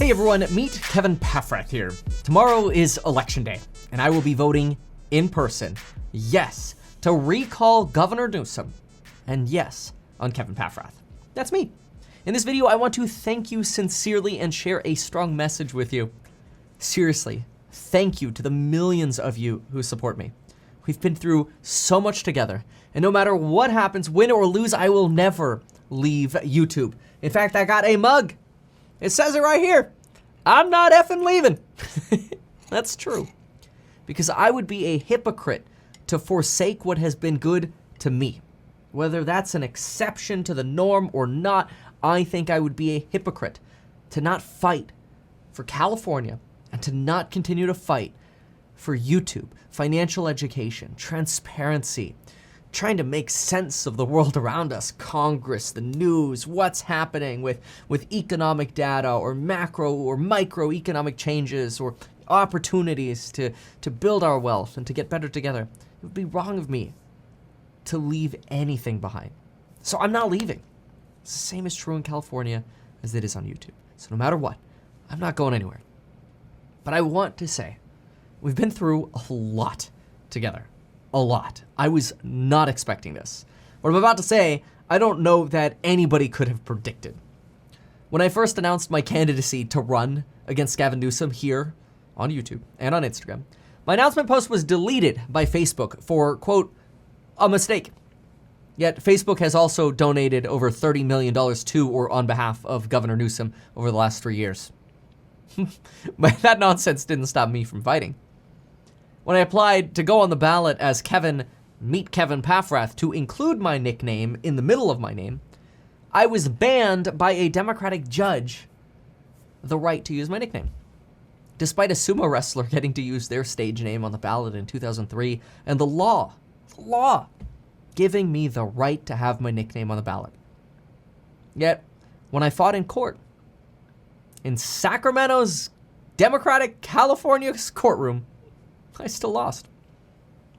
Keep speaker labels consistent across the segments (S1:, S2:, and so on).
S1: Hey everyone, meet Kevin Paffrath here. Tomorrow is election day, and I will be voting in person, yes, to recall Governor Newsom, and yes, on Kevin Paffrath. That's me. In this video, I want to thank you sincerely and share a strong message with you. Seriously, thank you to the millions of you who support me. We've been through so much together, and no matter what happens, win or lose, I will never leave YouTube. In fact, I got a mug. It says it right here. I'm not effing leaving. That's true. Because I would be a hypocrite to forsake what has been good to me. Whether that's an exception to the norm or not, I think I would be a hypocrite to not fight for California and to not continue to fight for YouTube, financial education, transparency, trying to make sense of the world around us, Congress, the news, what's happening with economic data or macro or microeconomic changes or opportunities to build our wealth and to get better together. It would be wrong of me to leave anything behind. So I'm not leaving. It's the same is true in California as it is on YouTube. So no matter what, I'm not going anywhere. But I want to say, we've been through a lot together. A lot. I was not expecting this. What I'm about to say, I don't know that anybody could have predicted. When I first announced my candidacy to run against Gavin Newsom here on YouTube and on Instagram, my announcement post was deleted by Facebook for, quote, a mistake. Yet Facebook has also donated over $30 million to or on behalf of Governor Newsom over the last 3 years. But that nonsense didn't stop me from fighting. When I applied to go on the ballot as Meet Kevin Paffrath to include my nickname in the middle of my name, I was banned by a Democratic judge the right to use my nickname. Despite a sumo wrestler getting to use their stage name on the ballot in 2003, and the law giving me the right to have my nickname on the ballot. Yet, when I fought in court, in Sacramento's Democratic California's courtroom, I still lost.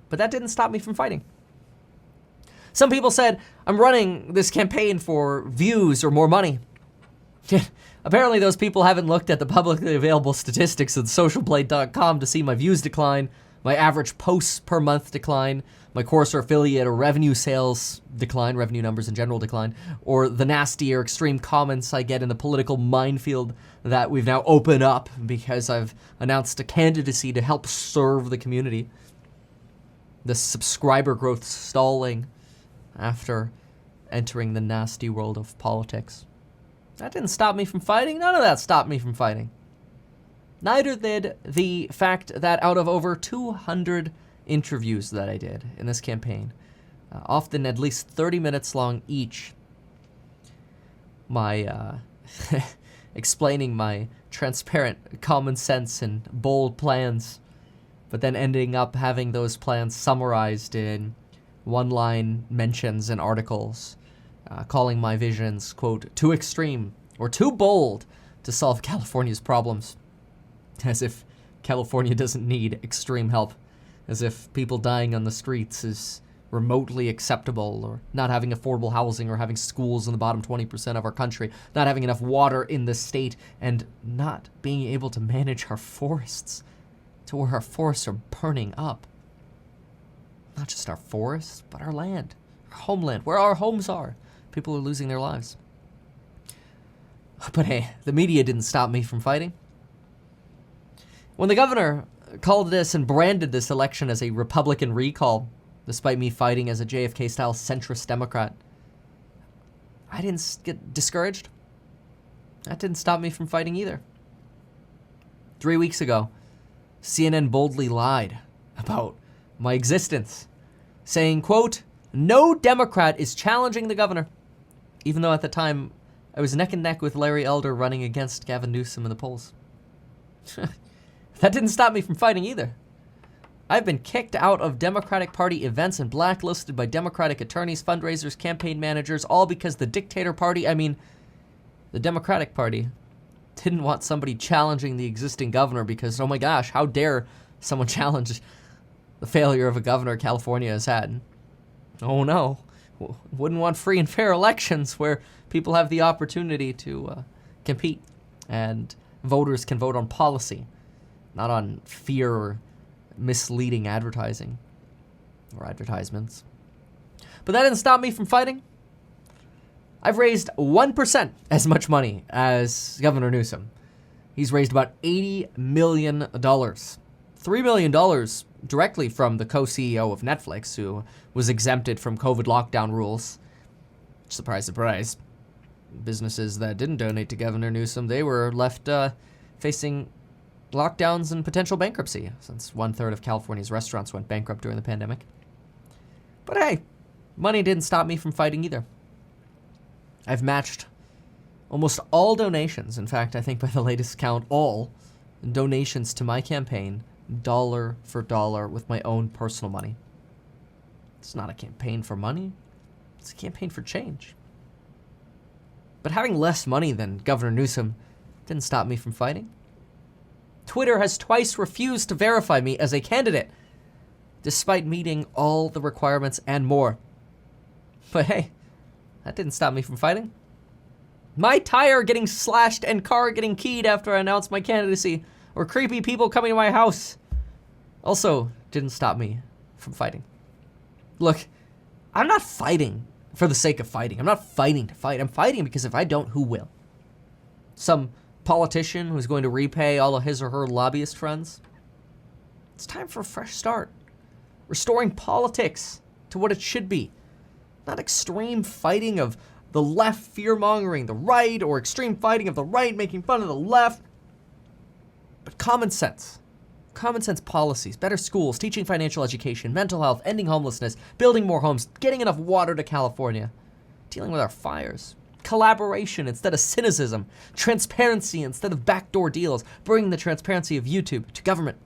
S1: But that didn't stop me from fighting. Some people said, I'm running this campaign for views or more money. Apparently those people haven't looked at the publicly available statistics of socialblade.com to see my views decline, my average posts per month decline, my course or affiliate or revenue sales decline, revenue numbers in general decline, or the nasty or extreme comments I get in the political minefield that we've now opened up because I've announced a candidacy to help serve the community. The subscriber growth stalling after entering the nasty world of politics. That didn't stop me from fighting. None of that stopped me from fighting. Neither did the fact that out of over 200 interviews that I did in this campaign, often at least 30 minutes long each, my explaining my transparent common sense and bold plans, but then ending up having those plans summarized in one-line mentions and articles, calling my visions, quote, too extreme or too bold to solve California's problems. As if California doesn't need extreme help. As if people dying on the streets is remotely acceptable, or not having affordable housing, or having schools in the bottom 20% of our country, not having enough water in the state, and not being able to manage our forests to where our forests are burning up. Not just our forests, but our land, our homeland, where our homes are. People are losing their lives. But hey, the media didn't stop me from fighting. When the governor called this and branded this election as a Republican recall, despite me fighting as a JFK-style centrist Democrat, I didn't get discouraged. That didn't stop me from fighting either. 3 weeks ago, CNN boldly lied about my existence, saying, quote, no Democrat is challenging the governor, even though at the time I was neck and neck with Larry Elder running against Gavin Newsom in the polls. That didn't stop me from fighting either. I've been kicked out of Democratic Party events and blacklisted by Democratic attorneys, fundraisers, campaign managers, all because the dictator party, the Democratic Party, didn't want somebody challenging the existing governor because, oh my gosh, how dare someone challenge the failure of a governor California has had. Oh no, wouldn't want free and fair elections where people have the opportunity to compete and voters can vote on policy, not on fear or misleading advertising or advertisements. But that didn't stop me from fighting. I've raised 1% as much money as Governor Newsom. He's raised about $80 million. $3 million directly from the co-CEO of Netflix, who was exempted from COVID lockdown rules. Surprise, surprise. Businesses that didn't donate to Governor Newsom, they were left facing lockdowns and potential bankruptcy, since 1/3 of California's restaurants went bankrupt during the pandemic. But hey, money didn't stop me from fighting either. I've matched almost all donations. In fact, I think by the latest count, all donations to my campaign, dollar for dollar, with my own personal money. It's not a campaign for money. It's a campaign for change. But having less money than Governor Newsom didn't stop me from fighting. Twitter has twice refused to verify me as a candidate, despite meeting all the requirements and more. But hey, that didn't stop me from fighting. My tire getting slashed and car getting keyed after I announced my candidacy, or creepy people coming to my house, also didn't stop me from fighting. Look, I'm not fighting for the sake of fighting. I'm not fighting to fight. I'm fighting because if I don't, who will? Some politician who's going to repay all of his or her lobbyist friends? It's time for a fresh start. Restoring politics to what it should be. Not extreme fighting of the left fear-mongering the right, or extreme fighting of the right making fun of the left. But common sense. Common sense policies, better schools, teaching financial education, mental health, ending homelessness, building more homes, getting enough water to California, dealing with our fires, collaboration instead of cynicism, transparency instead of backdoor deals, bringing the transparency of YouTube to government,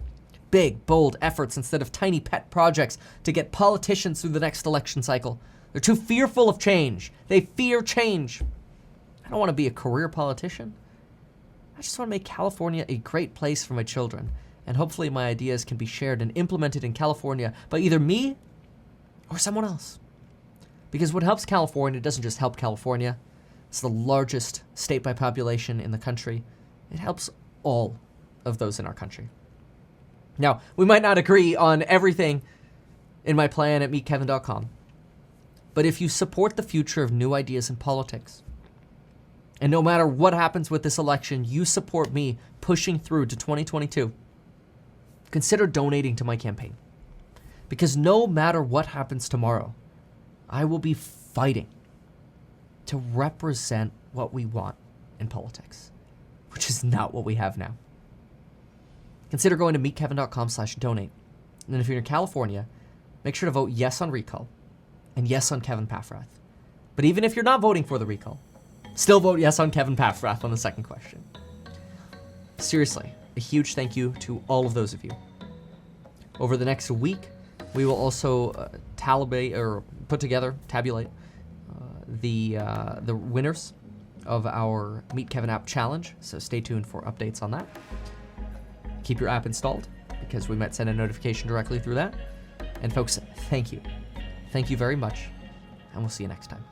S1: big, bold efforts instead of tiny pet projects to get politicians through the next election cycle. They're too fearful of change. They fear change. I don't want to be a career politician. I just want to make California a great place for my children. And hopefully my ideas can be shared and implemented in California by either me or someone else. Because what helps California doesn't just help California. It's the largest state by population in the country. It helps all of those in our country. Now, we might not agree on everything in my plan at meetkevin.com. But if you support the future of new ideas in politics, and no matter what happens with this election, you support me pushing through to 2022, consider donating to my campaign. Because no matter what happens tomorrow, I will be fighting to represent what we want in politics, which is not what we have now. Consider going to meetkevin.com/donate. And if you're in California, make sure to vote yes on recall and yes on Kevin Paffrath. But even if you're not voting for the recall, still vote yes on Kevin Paffrath on the second question. Seriously, a huge thank you to all of those of you. Over the next week, we will also tabulate the winners of our Meet Kevin app challenge. So stay tuned for updates on that. Keep your app installed because we might send a notification directly through that. And folks, thank you. Thank you very much, and we'll see you next time.